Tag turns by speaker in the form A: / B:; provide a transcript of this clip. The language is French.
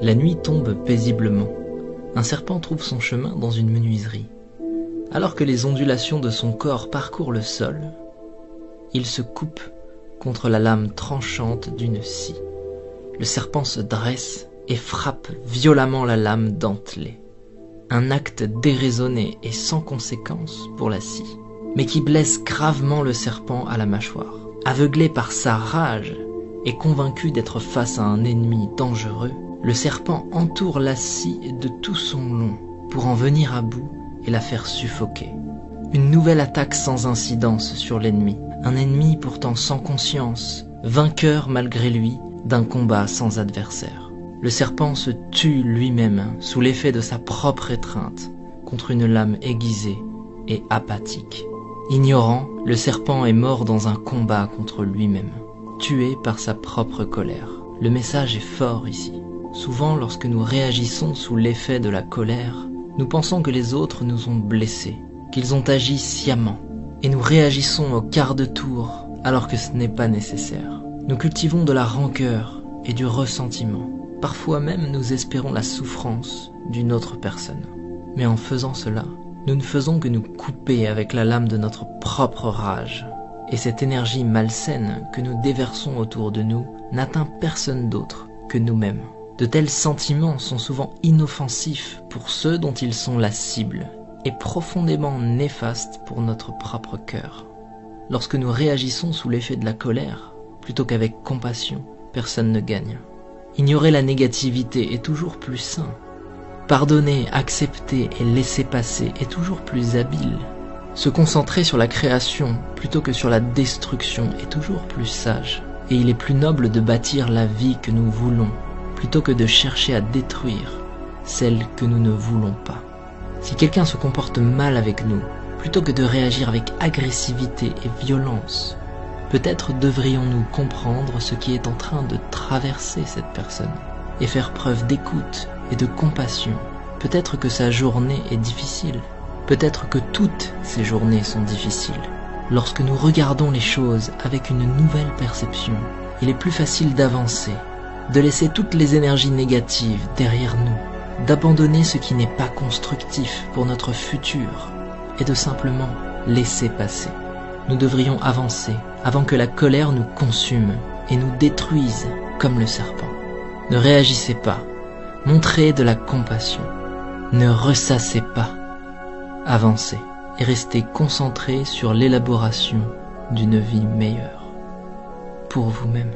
A: La nuit tombe paisiblement. Un serpent trouve son chemin dans une menuiserie. Alors que les ondulations de son corps parcourent le sol, il se coupe contre la lame tranchante d'une scie. Le serpent se dresse et frappe violemment la lame dentelée. Un acte déraisonné et sans conséquence pour la scie, mais qui blesse gravement le serpent à la mâchoire. Aveuglé par sa rage et convaincu d'être face à un ennemi dangereux, le serpent entoure la scie de tout son long pour en venir à bout et la faire suffoquer. Une nouvelle attaque sans incidence sur l'ennemi, un ennemi pourtant sans conscience, vainqueur malgré lui d'un combat sans adversaire. Le serpent se tue lui-même sous l'effet de sa propre étreinte contre une lame aiguisée et apathique. Ignorant, le serpent est mort dans un combat contre lui-même, tué par sa propre colère. Le message est fort ici. Souvent, lorsque nous réagissons sous l'effet de la colère, nous pensons que les autres nous ont blessés, qu'ils ont agi sciemment, et nous réagissons au quart de tour alors que ce n'est pas nécessaire. Nous cultivons de la rancœur et du ressentiment. Parfois même, nous espérons la souffrance d'une autre personne. Mais en faisant cela, nous ne faisons que nous couper avec la lame de notre propre rage. Et cette énergie malsaine que nous déversons autour de nous n'atteint personne d'autre que nous-mêmes. De tels sentiments sont souvent inoffensifs pour ceux dont ils sont la cible et profondément néfastes pour notre propre cœur. Lorsque nous réagissons sous l'effet de la colère, plutôt qu'avec compassion, personne ne gagne. Ignorer la négativité est toujours plus sain. Pardonner, accepter et laisser passer est toujours plus habile. Se concentrer sur la création plutôt que sur la destruction est toujours plus sage. Et il est plus noble de bâtir la vie que nous voulons, plutôt que de chercher à détruire celle que nous ne voulons pas. Si quelqu'un se comporte mal avec nous, plutôt que de réagir avec agressivité et violence, peut-être devrions-nous comprendre ce qui est en train de traverser cette personne et faire preuve d'écoute et de compassion. Peut-être que sa journée est difficile. Peut-être que toutes ces journées sont difficiles. Lorsque nous regardons les choses avec une nouvelle perception, il est plus facile d'avancer, de laisser toutes les énergies négatives derrière nous, d'abandonner ce qui n'est pas constructif pour notre futur et de simplement laisser passer. Nous devrions avancer avant que la colère nous consume et nous détruise comme le serpent. Ne réagissez pas, montrez de la compassion, ne ressassez pas, avancez et restez concentrés sur l'élaboration d'une vie meilleure pour vous-même.